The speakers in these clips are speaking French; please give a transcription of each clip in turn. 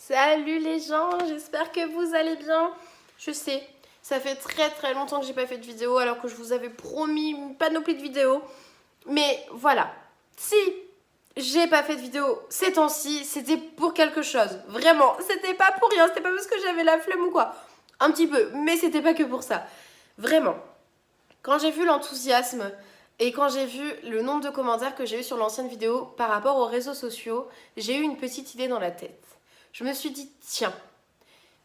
Salut les gens, j'espère que vous allez bien. Je sais, ça fait très longtemps que j'ai pas fait de vidéo alors que je vous avais promis une panoplie de vidéos. Mais voilà, si j'ai pas fait de vidéo ces temps-ci, c'était pour quelque chose. Vraiment, c'était pas pour rien, c'était pas parce que j'avais la flemme ou quoi. Un petit peu, mais c'était pas que pour ça. Vraiment, quand j'ai vu l'enthousiasme et quand j'ai vu le nombre de commentaires que j'ai eu sur l'ancienne vidéo par rapport aux réseaux sociaux, j'ai eu une petite idée dans la tête. Je me suis dit, tiens,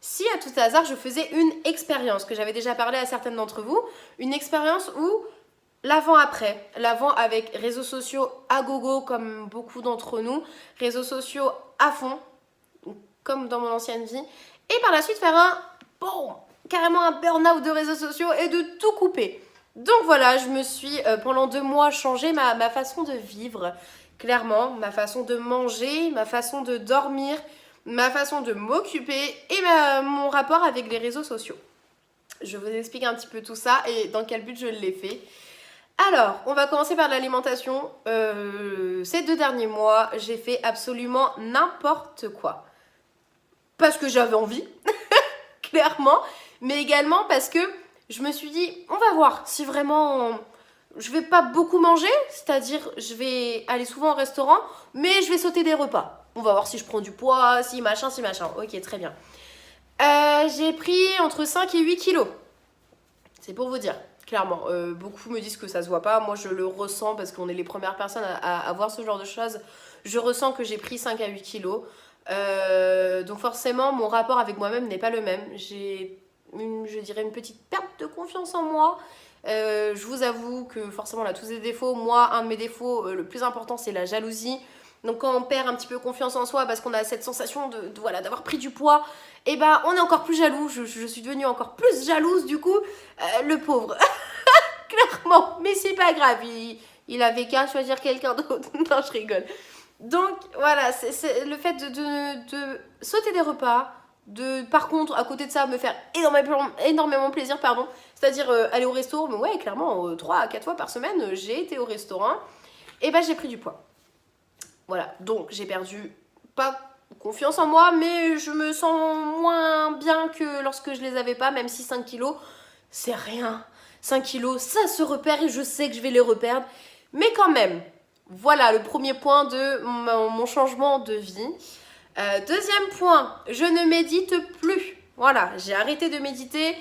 si à tout hasard je faisais une expérience, que j'avais déjà parlé à certaines d'entre vous, une expérience où l'avant-après, l'avant avec réseaux sociaux à gogo comme beaucoup d'entre nous, réseaux sociaux à fond, comme dans mon ancienne vie, et par la suite faire carrément un burn-out de réseaux sociaux et de tout couper. Donc voilà, je me suis pendant 2 mois changé ma façon de vivre, clairement, ma façon de manger, ma façon de dormir, ma façon de m'occuper et mon rapport avec les réseaux sociaux. Je vous explique un petit peu tout ça et dans quel but je l'ai fait. Alors, on va commencer par l'alimentation. Ces 2 derniers mois, j'ai fait absolument n'importe quoi. Parce que j'avais envie, clairement, mais également parce que je me suis dit, on va voir si vraiment je vais pas beaucoup manger, c'est-à-dire je vais aller souvent au restaurant, mais je vais sauter des repas. On va voir si je prends du poids, si machin. Ok, très bien. J'ai pris entre 5 et 8 kilos. C'est pour vous dire, clairement. Beaucoup me disent que ça se voit pas. Moi, je le ressens parce qu'on est les premières personnes à voir ce genre de choses. Je ressens que j'ai pris 5 à 8 kilos. Donc forcément, mon rapport avec moi-même n'est pas le même. J'ai, je dirais, une petite perte de confiance en moi. Je vous avoue que forcément, on a tous des défauts. Moi, un de mes défauts, le plus important, c'est la jalousie. Donc quand on perd un petit peu confiance en soi parce qu'on a cette sensation voilà, d'avoir pris du poids, et ben on est encore plus jaloux. Je suis devenue encore plus jalouse du coup, le pauvre. Clairement, mais c'est pas grave, il avait qu'à choisir quelqu'un d'autre. Non, je rigole. Donc voilà, c'est le fait de sauter des repas, par contre à côté de ça me faire énormément plaisir, pardon, c'est-à-dire aller au resto, mais ouais clairement 3 à 4 fois par semaine j'ai été au restaurant, et ben j'ai pris du poids. Voilà, donc j'ai perdu pas confiance en moi, mais je me sens moins bien que lorsque je les avais pas, même si 5 kilos, c'est rien. 5 kilos, ça se repère et je sais que je vais les reperdre. Mais quand même, voilà le premier point de mon changement de vie. Deuxième point, je ne médite plus. Voilà, j'ai arrêté de méditer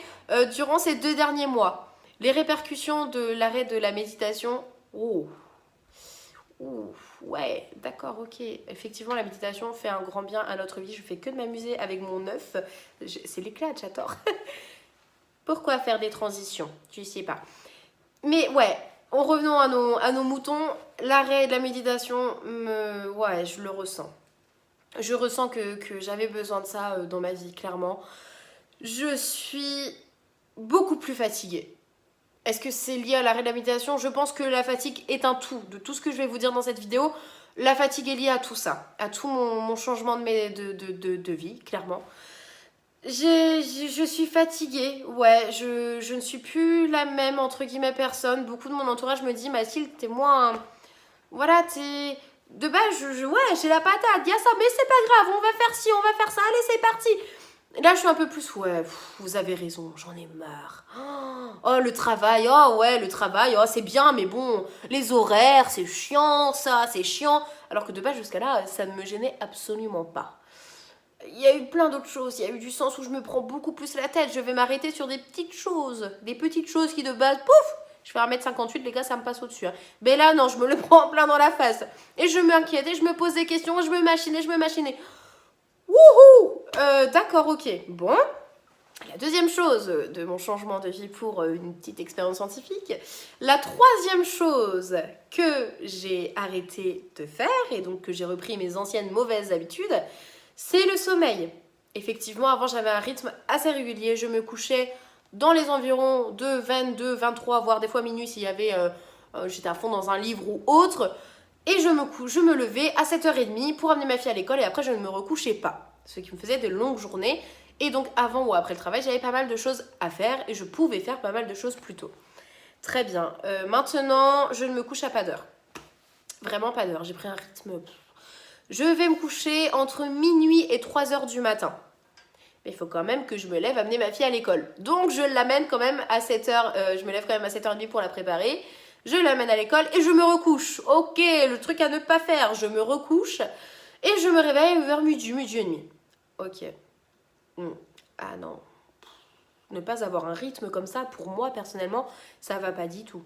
durant ces 2 derniers mois. Les répercussions de l'arrêt de la méditation, ouais, d'accord, ok. Effectivement, la méditation fait un grand bien à notre vie. Je fais que de m'amuser avec mon œuf. C'est l'éclat, j'adore. Pourquoi faire des transitions? Tu sais pas. Mais ouais, en revenant à nos moutons, l'arrêt de la méditation, ouais, je le ressens. Je ressens que j'avais besoin de ça dans ma vie, clairement. Je suis beaucoup plus fatiguée. Est-ce que c'est lié à l'arrêt de la méditation? Je pense que la fatigue est un tout. De tout ce que je vais vous dire dans cette vidéo, la fatigue est liée à tout ça. À tout mon changement de vie, clairement. Je suis fatiguée, ouais, je ne suis plus la même, entre guillemets, personne. Beaucoup de mon entourage me dit, Mathilde, t'es moins... Voilà, t'es... De base, ouais, j'ai la patate, y a ça, mais c'est pas grave, on va faire ci, on va faire ça, allez, c'est parti. Là, je suis un peu plus, ouais, vous avez raison, j'en ai marre. Oh, le travail, oh ouais, le travail, oh c'est bien, mais bon, les horaires, c'est chiant, ça, c'est chiant. Alors que de base, jusqu'à là, ça ne me gênait absolument pas. Il y a eu plein d'autres choses, il y a eu du sens où je me prends beaucoup plus la tête. Je vais m'arrêter sur des petites choses qui de base, pouf, je fais 1m58, les gars, ça me passe au-dessus. Hein. Mais là, non, je me le prends en plein dans la face. Et je m'inquiète, et je me pose des questions, je me machinais. Wouhou, d'accord, ok. Bon, la deuxième chose de mon changement de vie pour une petite expérience scientifique, la troisième chose que j'ai arrêté de faire, et donc que j'ai repris mes anciennes mauvaises habitudes, c'est le sommeil. Effectivement, avant, j'avais un rythme assez régulier. Je me couchais dans les environs de 22, 23, voire des fois minuit s'il y avait... j'étais à fond dans un livre ou autre. Et je me levais à 7h30 pour amener ma fille à l'école et après, je ne me recouchais pas. Ce qui me faisait de longues journées. Et donc, avant ou après le travail, j'avais pas mal de choses à faire et je pouvais faire pas mal de choses plus tôt. Très bien. Maintenant, je ne me couche à pas d'heure. Vraiment pas d'heure. J'ai pris un rythme... Je vais me coucher entre minuit et 3h du matin. Mais il faut quand même que je me lève amener ma fille à l'école. Donc je l'amène quand même à 7h, je me lève quand même à 7h30 pour la préparer. Je l'amène à l'école et je me recouche. Ok, le truc à ne pas faire, je me recouche et je me réveille vers midi, midi et demi. Ok. Ah non. Ne pas avoir un rythme comme ça, pour moi personnellement, ça va pas du tout.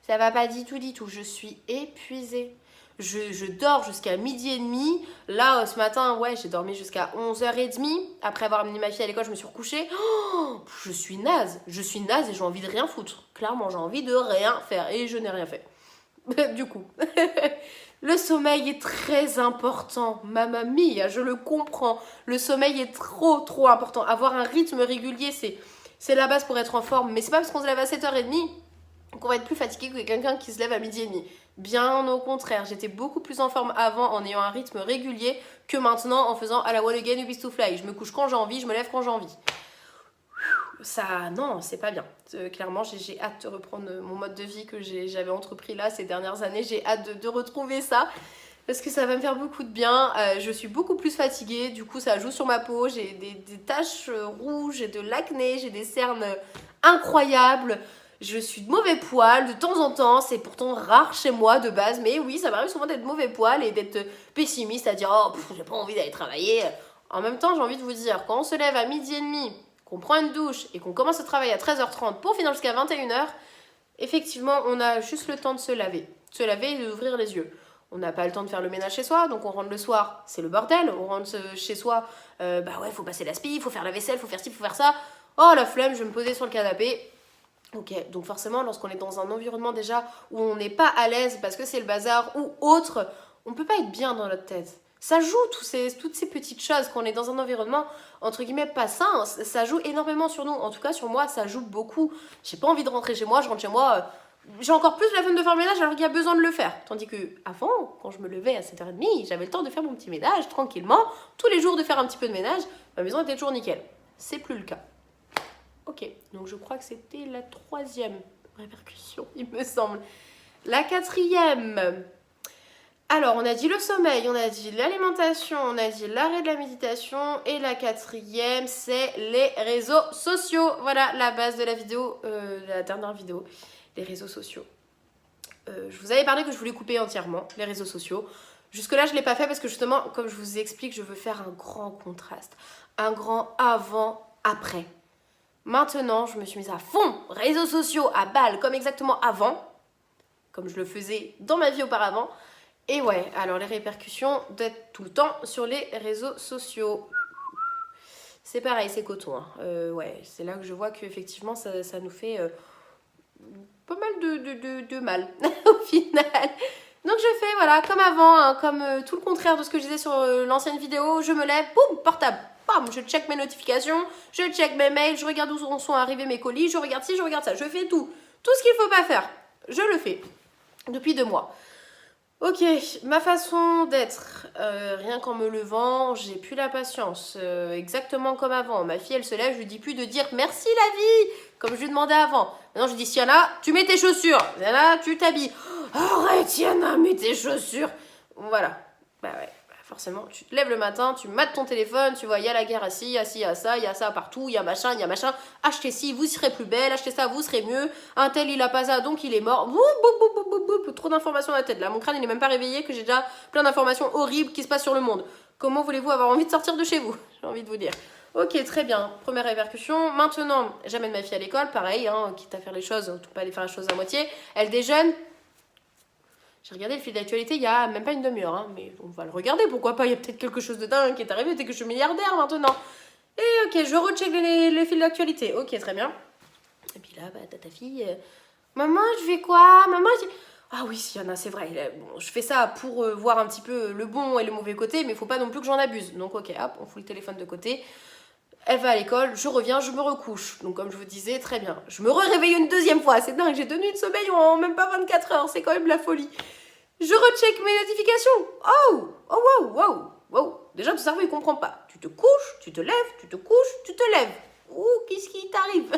Ça va pas du tout. Je suis épuisée. Je dors jusqu'à midi et demi. Là, ce matin, ouais, j'ai dormi jusqu'à 11h30. Après avoir amené ma fille à l'école, je me suis recouchée. Oh, je suis naze et j'ai envie de rien foutre. Clairement, j'ai envie de rien faire et je n'ai rien fait. Du coup, le sommeil est très important. Mamma mia, je le comprends. Le sommeil est trop important. Avoir un rythme régulier, c'est la base pour être en forme. Mais c'est pas parce qu'on se lève à 7h30 qu'on va être plus fatigué que quelqu'un qui se lève à midi et demi. Bien au contraire, j'étais beaucoup plus en forme avant en ayant un rythme régulier que maintenant en faisant à la one again, you to fly. Je me couche quand j'ai envie, je me lève quand j'ai envie. Ça, non, c'est pas bien. Clairement, j'ai hâte de reprendre mon mode de vie que j'avais entrepris là ces dernières années. J'ai hâte de retrouver ça parce que ça va me faire beaucoup de bien. Je suis beaucoup plus fatiguée, du coup ça joue sur ma peau. J'ai des taches rouges, j'ai de l'acné, j'ai des cernes incroyables. Je suis de mauvais poil de temps en temps, c'est pourtant rare chez moi de base, mais oui, ça m'arrive souvent d'être de mauvais poil et d'être pessimiste, à dire « Oh, j'ai pas envie d'aller travailler ». En même temps, j'ai envie de vous dire, quand on se lève à midi et demi, qu'on prend une douche et qu'on commence à travailler à 13h30 pour finir jusqu'à 21h, effectivement, on a juste le temps de se laver et d'ouvrir les yeux. On n'a pas le temps de faire le ménage chez soi, donc on rentre le soir, c'est le bordel. On rentre chez soi, bah ouais, faut passer l'aspi, faut faire la vaisselle, faut faire ci, faut faire ça. Oh, la flemme, je vais me poser sur le canapé. Ok, donc forcément, lorsqu'on est dans un environnement déjà où on n'est pas à l'aise parce que c'est le bazar ou autre, on peut pas être bien dans notre tête. Ça joue, toutes ces petites choses, quand on est dans un environnement, entre guillemets, pas sain, ça joue énormément sur nous. En tout cas, sur moi, ça joue beaucoup. J'ai pas envie de rentrer chez moi, je rentre chez moi, j'ai encore plus la flemme de faire le ménage alors qu'il y a besoin de le faire. Tandis que avant, quand je me levais à 7h30, j'avais le temps de faire mon petit ménage tranquillement, tous les jours de faire un petit peu de ménage, ma maison était toujours nickel. C'est plus le cas. Ok, donc je crois que c'était la 3e répercussion, il me semble. La 4e. Alors, on a dit le sommeil, on a dit l'alimentation, on a dit l'arrêt de la méditation. Et la 4e, c'est les réseaux sociaux. Voilà la base de la vidéo, la dernière vidéo. Les réseaux sociaux. Je vous avais parlé que je voulais couper entièrement les réseaux sociaux. Jusque-là, je ne l'ai pas fait parce que justement, comme je vous explique, je veux faire un grand contraste. Un grand avant-après. Maintenant, je me suis mise à fond, réseaux sociaux, à balle, comme exactement avant, comme je le faisais dans ma vie auparavant. Et ouais, alors les répercussions d'être tout le temps sur les réseaux sociaux. C'est pareil, c'est coton. Hein. Ouais, c'est là que je vois qu'effectivement, ça nous fait pas mal de mal, au final. Donc je fais, voilà, comme avant, hein, comme tout le contraire de ce que je disais sur l'ancienne vidéo. Je me lève, boum, portable. Bam, je check mes notifications, je check mes mails, je regarde où sont arrivés mes colis, je regarde ci, je regarde ça. Je fais tout. Tout ce qu'il ne faut pas faire, je le fais. Depuis 2 mois. Ok, ma façon d'être, rien qu'en me levant, j'ai plus la patience, exactement comme avant. Ma fille, elle se lève, je lui dis plus de dire merci la vie, comme je lui demandais avant. Maintenant, je dis Sienna, tu mets tes chaussures. Sienna, tu t'habilles. Arrête, Sienna, mets tes chaussures. Voilà. Bah ouais. Forcément, tu te lèves le matin, tu mates ton téléphone, tu vois, il y a la guerre ici, il y a ci, il y a ça, il y a ça partout, il y a machin, achetez ci, vous serez plus belle, achetez ça, vous serez mieux, un tel il a pas ça, donc il est mort, trop d'informations dans la tête, là, mon crâne il n'est même pas réveillé, que j'ai déjà plein d'informations horribles qui se passent sur le monde. Comment voulez-vous avoir envie de sortir de chez vous? J'ai envie de vous dire. Ok, très bien, première répercussion. Maintenant, j'amène ma fille à l'école, pareil, hein, quitte à faire les choses, on peut pas aller faire les choses à moitié, elle déjeune. J'ai regardé le fil d'actualité il y a même pas une demi-heure, hein, mais on va le regarder, pourquoi pas, il y a peut-être quelque chose de dingue qui est arrivé, peut-être que je suis milliardaire maintenant. Et ok, je recheck les fils d'actualité, ok, très bien. Et puis là, bah, t'as ta fille, maman, je fais quoi? Maman, ah oui, s'il y en a, c'est vrai, bon, je fais ça pour voir un petit peu le bon et le mauvais côté, mais il faut pas non plus que j'en abuse. Donc ok, hop, on fout le téléphone de côté. Elle va à l'école, je reviens, je me recouche. Donc comme je vous disais, très bien. Je me réveille une 2e fois, c'est dingue, j'ai 2 nuits de sommeil en même pas 24 heures, c'est quand même la folie. Je recheck mes notifications. Wow. Déjà, ton cerveau, il comprend pas. Tu te couches, tu te lèves, tu te couches, tu te lèves. Ouh, qu'est-ce qui t'arrive?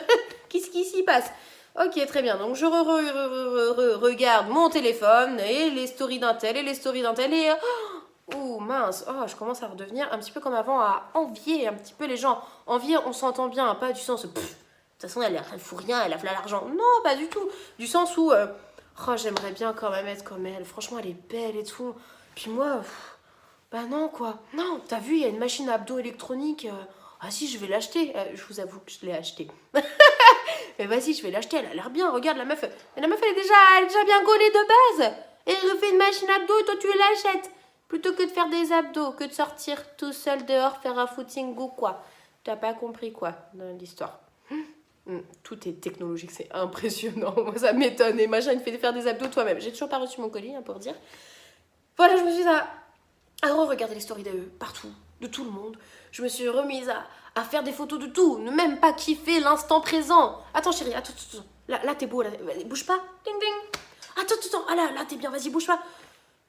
Qu'est-ce qui s'y passe? Ok, très bien. Donc, je regarde mon téléphone et les stories d'un tel et les stories d'un tel et... Ouh, mince, oh, je commence à redevenir un petit peu comme avant, à envier un petit peu les gens. Envier, on s'entend bien, pas du sens, de toute façon, elle fout rien, elle a là l'argent. Non, pas du tout. Du sens où, oh, j'aimerais bien quand même être comme elle. Franchement, elle est belle et tout. Puis moi, bah non, quoi. Non, t'as vu, il y a une machine à abdos électronique. Ah si, je vais l'acheter. Je vous avoue que je l'ai acheté. Mais vas-y, je vais l'acheter, elle a l'air bien. Regarde, la meuf, elle est déjà bien gaulée de base. Et elle fait une machine à abdos et toi, tu l'achètes. Plutôt que de faire des abdos, que de sortir tout seul dehors, faire un footing ou quoi. T'as pas compris quoi dans l'histoire. Tout est technologique, c'est impressionnant. Moi, ça m'étonne. Et machin, il fait faire des abdos toi-même. J'ai toujours pas reçu mon colis, hein, pour dire. Voilà, je me suis à regarder les stories d'eux, partout, de tout le monde. Je me suis remise à faire des photos de tout, ne même pas kiffer l'instant présent. Attends, chérie, attends. Là t'es beau, là. Bouge pas. Ding, ding. Attends. Ah là, t'es bien, vas-y, bouge pas.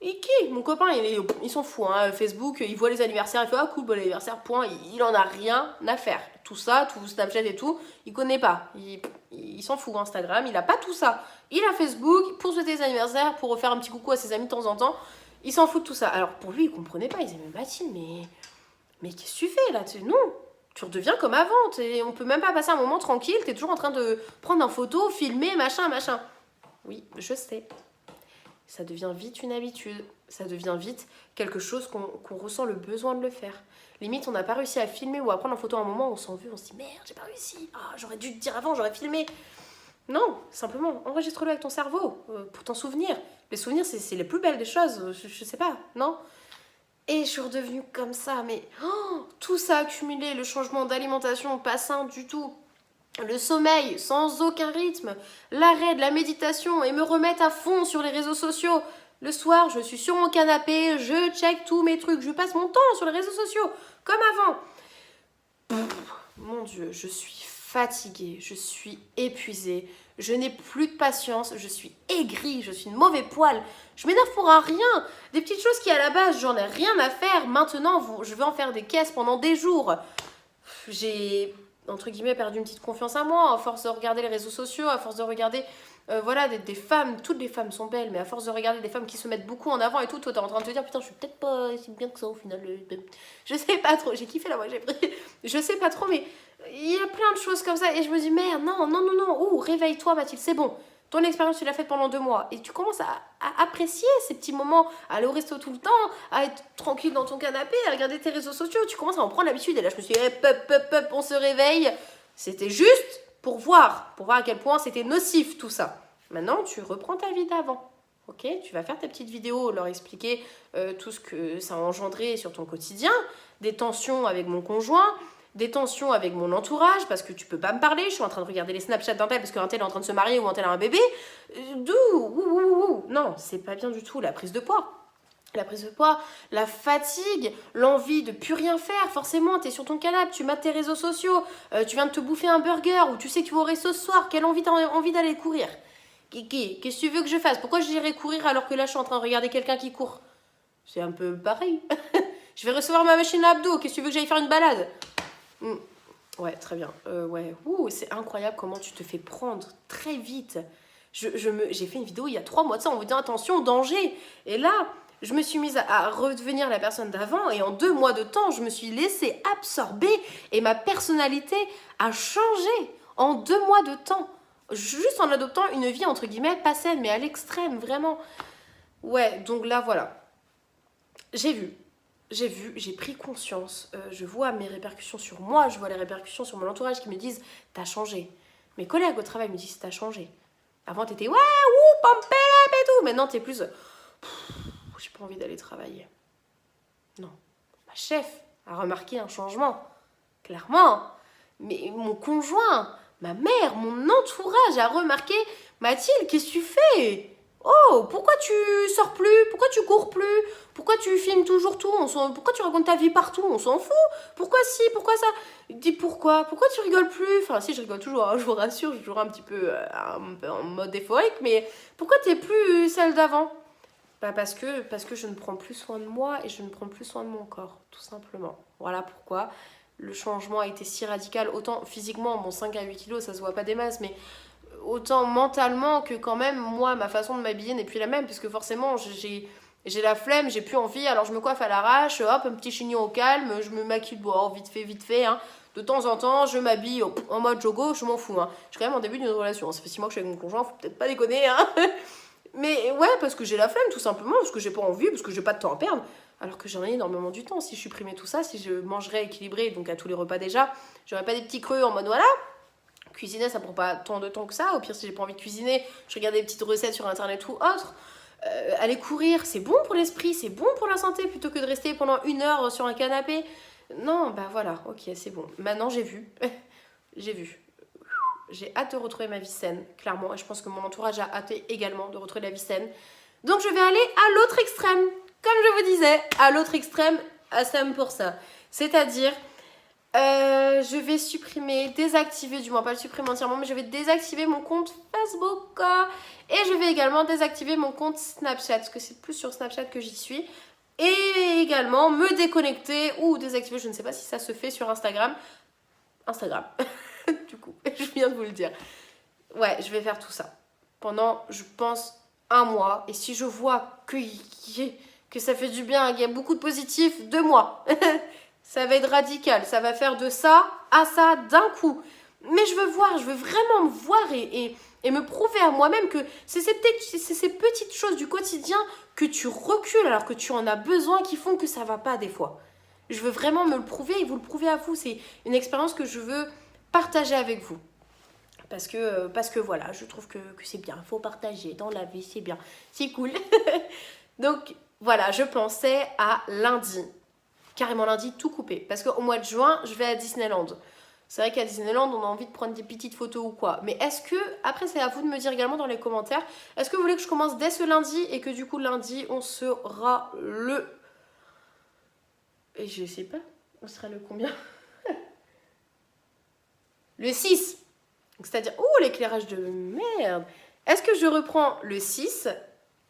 Et qui? Mon copain, il s'en fout, hein. Facebook, il voit les anniversaires, il fait ah cool, bon anniversaire, point. Il en a rien à faire. Tout ça, tout Snapchat et tout, il connaît pas. Il s'en fout, Instagram, il a pas tout ça. Il a Facebook pour souhaiter les anniversaires, pour refaire un petit coucou à ses amis de temps en temps. Il s'en fout de tout ça. Alors pour lui, il comprenait pas. Il disait mais Mathilde, mais qu'est-ce que tu fais là? Non, tu redeviens comme avant. On peut même pas passer un moment tranquille. T'es toujours en train de prendre une photo, filmer, machin. Oui, je sais. Ça devient vite une habitude. Ça devient vite quelque chose qu'on ressent le besoin de le faire. Limite, on n'a pas réussi à filmer ou à prendre en photo un moment, on s'en veut, on se dit merde, j'ai pas réussi. Ah, j'aurais dû te dire avant, j'aurais filmé. Non, simplement, enregistre-le avec ton cerveau pour t'en souvenir. Les souvenirs, c'est les plus belles des choses, je sais pas, non? Et je suis redevenue comme ça, mais tout ça accumulé, le changement d'alimentation pas sain du tout, le sommeil sans aucun rythme, l'arrêt de la méditation et me remettre à fond sur les réseaux sociaux. Le soir, je suis sur mon canapé, je check tous mes trucs, je passe mon temps sur les réseaux sociaux, comme avant. Mon Dieu, je suis fatiguée, je suis épuisée, je n'ai plus de patience, je suis aigrie, je suis une mauvais poil, je m'énerve pour un rien. Des petites choses qui à la base, j'en ai rien à faire. Maintenant, je vais en faire des caisses pendant des jours. J'ai, entre guillemets, perdu une petite confiance en moi à force de regarder les réseaux sociaux, à force de regarder voilà, des femmes, toutes les femmes sont belles, mais à force de regarder des femmes qui se mettent beaucoup en avant et tout, toi t'es en train de te dire putain, je suis peut-être pas si bien que ça au final. Je sais pas trop, j'ai kiffé la voix que j'ai pris. Je sais pas trop, mais il y a plein de choses comme ça et je me dis merde, non, réveille-toi Mathilde, c'est bon. Ton expérience, tu l'as faite pendant 2 mois et tu commences à apprécier ces petits moments, à aller au resto tout le temps, à être tranquille dans ton canapé, à regarder tes réseaux sociaux. Tu commences à en prendre l'habitude et là je me suis dit, hop, on se réveille. C'était juste pour voir à quel point c'était nocif tout ça. Maintenant, tu reprends ta vie d'avant. Ok, tu vas faire tes petites vidéos, leur expliquer tout ce que ça a engendré sur ton quotidien, des tensions avec mon conjoint, des tensions avec mon entourage, parce que tu peux pas me parler, je suis en train de regarder les Snapchat d'un tel parce qu'un tel est en train de se marier ou un tel a un bébé. Non, c'est pas bien du tout, la prise de poids. La prise de poids, la fatigue, l'envie de plus rien faire. Forcément, tu es sur ton canapé, tu mates tes réseaux sociaux, tu viens de te bouffer un burger ou tu sais que tu vas au resto ce soir. Quelle envie t'as envie d'aller courir? Qu'est-ce que tu veux que je fasse? Pourquoi j'irais courir alors que là je suis en train de regarder quelqu'un qui court? C'est un peu pareil. Je vais recevoir ma machine à abdos. Qu'est-ce que tu veux que j'aille faire une balade? Ouais, très bien. Ouais, c'est incroyable comment tu te fais prendre très vite. J'ai fait une vidéo il y a 3 mois de ça, on vous dit attention, danger. Et là, je me suis mise à redevenir la personne d'avant et en 2 mois de temps, je me suis laissée absorber et ma personnalité a changé en 2 mois de temps. Juste en adoptant une vie entre guillemets pas saine, mais à l'extrême, vraiment. Ouais, donc là, voilà. J'ai vu, j'ai pris conscience, je vois mes répercussions sur moi, je vois les répercussions sur mon entourage qui me disent « t'as changé ». Mes collègues au travail me disent « t'as changé ». Avant t'étais « ouais, pump up et tout ». Maintenant t'es plus « j'ai pas envie d'aller travailler ». Non, ma chef a remarqué un changement, clairement. Mais mon conjoint, ma mère, mon entourage a remarqué « Mathilde, qu'est-ce que tu fais ? Oh, pourquoi tu sors plus? Pourquoi tu cours plus? Pourquoi tu filmes toujours tout? Pourquoi tu racontes ta vie partout? On s'en fout. Pourquoi si? Pourquoi ça? Dis pourquoi? Pourquoi tu rigoles plus? Enfin, si, je rigole toujours, hein, je vous rassure, je suis toujours un petit peu en mode euphorique, mais pourquoi t'es plus celle d'avant? Bah parce que je ne prends plus soin de moi et je ne prends plus soin de mon corps, tout simplement. Voilà pourquoi le changement a été si radical. Autant physiquement, bon, 5 à 8 kilos, ça se voit pas des masses, mais autant mentalement que quand même, moi, ma façon de m'habiller n'est plus la même, puisque forcément, j'ai J'ai la flemme, j'ai plus envie, alors je me coiffe à l'arrache, hop, un petit chignon au calme, je me maquille, bon, vite fait, hein. De temps en temps, je m'habille en mode jogo, je m'en fous, hein. Je suis quand même en début d'une relation, ça fait 6 mois que je suis avec mon conjoint, faut peut-être pas déconner, hein. Mais ouais, parce que j'ai la flemme, tout simplement, parce que j'ai pas envie, parce que j'ai pas de temps à perdre. Alors que j'en ai énormément du temps. Si je supprimais tout ça, si je mangerais équilibré, donc à tous les repas déjà, j'aurais pas des petits creux en mode voilà. Cuisiner, ça prend pas tant de temps que ça. Au pire, si j'ai pas envie de cuisiner, je regarde des petites recettes sur internet ou autre. Aller courir, c'est bon pour l'esprit, c'est bon pour la santé, plutôt que de rester pendant 1 heure sur un canapé. Non, bah voilà, ok, c'est bon. Maintenant, j'ai vu. J'ai vu. J'ai hâte de retrouver ma vie saine, clairement. Et je pense que mon entourage a hâte également de retrouver la vie saine. Donc, je vais aller à l'autre extrême. Comme je vous disais, à l'autre extrême, à Sam pour ça. C'est-à-dire, je vais supprimer, désactiver, du moins pas le supprimer entièrement, mais je vais désactiver mon compte Facebook. Et je vais également désactiver mon compte Snapchat, parce que c'est plus sur Snapchat que j'y suis. Et également me déconnecter ou désactiver, je ne sais pas si ça se fait sur Instagram. Instagram, du coup, je viens de vous le dire. Ouais, je vais faire tout ça pendant, je pense, 1 mois. Et si je vois que ça fait du bien, qu'il y a beaucoup de positifs, 2 mois. Ça va être radical, ça va faire de ça à ça d'un coup. Mais je veux vraiment me voir et me prouver à moi-même que c'est ces petites choses du quotidien que tu recules alors que tu en as besoin qui font que ça va pas des fois. Je veux vraiment me le prouver et vous le prouver à vous. C'est une expérience que je veux partager avec vous. Parce que voilà, je trouve que c'est bien. Il faut partager dans la vie, c'est bien. C'est cool. Donc voilà, je pensais à lundi. Carrément lundi, tout coupé. Parce qu'au mois de juin, je vais à Disneyland. C'est vrai qu'à Disneyland, on a envie de prendre des petites photos ou quoi. Mais est-ce que, après c'est à vous de me dire également dans les commentaires, est-ce que vous voulez que je commence dès ce lundi et que du coup lundi, on sera le... Et je sais pas, on sera le combien? Le 6. C'est-à-dire, ouh, l'éclairage de merde. Est-ce que je reprends le 6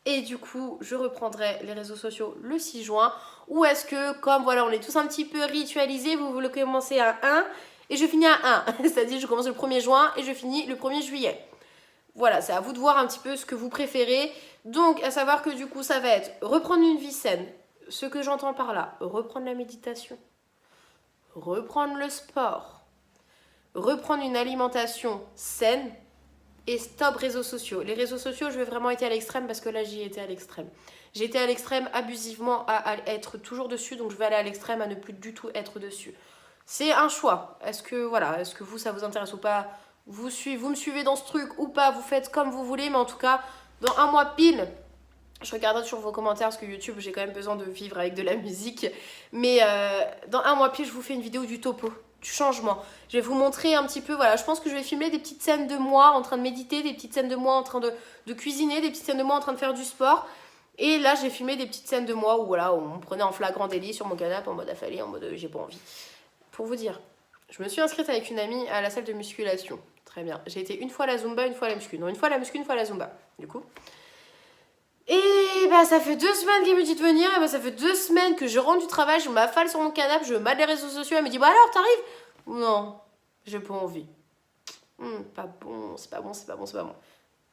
et du coup, je reprendrai les réseaux sociaux le 6 juin? Ou est-ce que, comme voilà, on est tous un petit peu ritualisés, vous voulez commencer à 1 et je finis à 1. C'est-à-dire, je commence le 1er juin et je finis le 1er juillet. Voilà, c'est à vous de voir un petit peu ce que vous préférez. Donc, à savoir que du coup, ça va être reprendre une vie saine. Ce que j'entends par là, reprendre la méditation, reprendre le sport, reprendre une alimentation saine et stop réseaux sociaux. Les réseaux sociaux, je vais vraiment être à l'extrême parce que là, j'y étais à l'extrême. J'ai été à l'extrême abusivement à être toujours dessus, donc je vais aller à l'extrême à ne plus du tout être dessus. C'est un choix. Est-ce que vous, ça vous intéresse ou pas? Vous me suivez dans ce truc ou pas? Vous faites comme vous voulez, mais en tout cas, dans 1 mois pile, je regarderai sur vos commentaires parce que YouTube, j'ai quand même besoin de vivre avec de la musique. Mais dans 1 mois pile, je vous fais une vidéo du topo, du changement. Je vais vous montrer un petit peu, voilà, je pense que je vais filmer des petites scènes de moi en train de méditer, des petites scènes de moi en train de cuisiner, des petites scènes de moi en train de faire du sport. Et là, j'ai filmé des petites scènes de moi où voilà, on me prenait en flagrant délit sur mon canapé en mode affalé, en mode j'ai pas envie. Pour vous dire, je me suis inscrite avec une amie à la salle de musculation. Très bien. J'ai été 1 fois à la Zumba, 1 fois à la muscu. Non, 1 fois à la muscu, 1 fois à la Zumba, du coup. Et bah ça fait 2 semaines qu'elle me dit de venir, et bah ça fait 2 semaines que je rentre du travail, je m'affale sur mon canapé, je mate les réseaux sociaux, elle me dit bah alors t'arrives? Non, j'ai pas envie. Pas bon, c'est pas bon, c'est pas bon, c'est pas bon.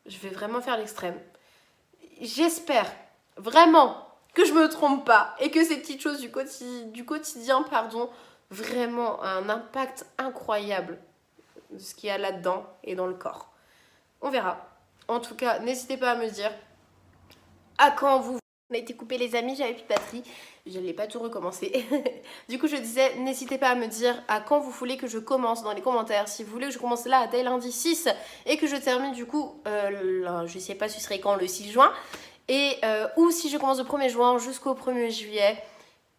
Je vais vraiment faire l'extrême. J'espère vraiment que je me trompe pas et que ces petites choses du quotidien, vraiment un impact incroyable de ce qu'il y a là-dedans et dans le corps. On verra. En tout cas, n'hésitez pas à me dire à quand vous... On a été coupé les amis, j'avais plus de batterie. Je n'allais pas tout recommencer. Du coup, je disais, n'hésitez pas à me dire à quand vous voulez que je commence dans les commentaires. Si vous voulez que je commence là dès lundi 6 et que je termine du coup, je sais pas si ce serait quand, le 6 juin. Et ou si je commence le 1er juin jusqu'au 1er juillet.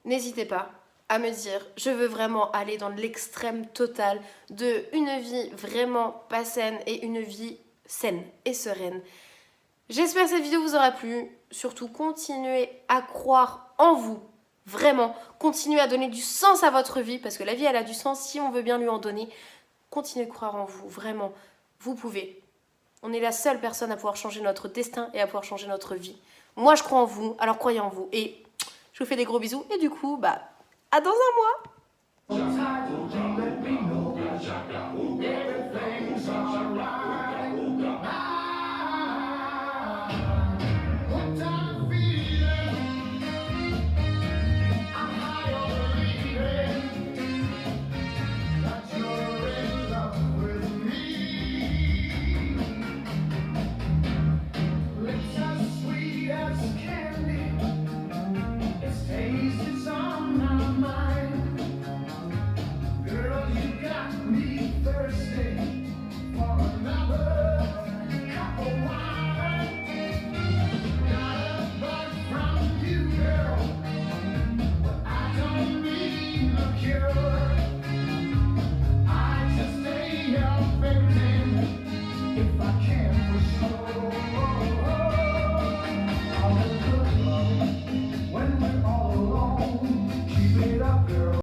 N'hésitez pas à me dire, je veux vraiment aller dans l'extrême total de une vie vraiment pas saine et une vie saine et sereine. J'espère que cette vidéo vous aura plu. Surtout, continuez à croire en vous. Vraiment, continuez à donner du sens à votre vie. Parce que la vie, elle a du sens si on veut bien lui en donner. Continuez de croire en vous. Vraiment, vous pouvez. On est la seule personne à pouvoir changer notre destin et à pouvoir changer notre vie. Moi, je crois en vous. Alors, croyez en vous. Et je vous fais des gros bisous. Et du coup, à dans 1 mois.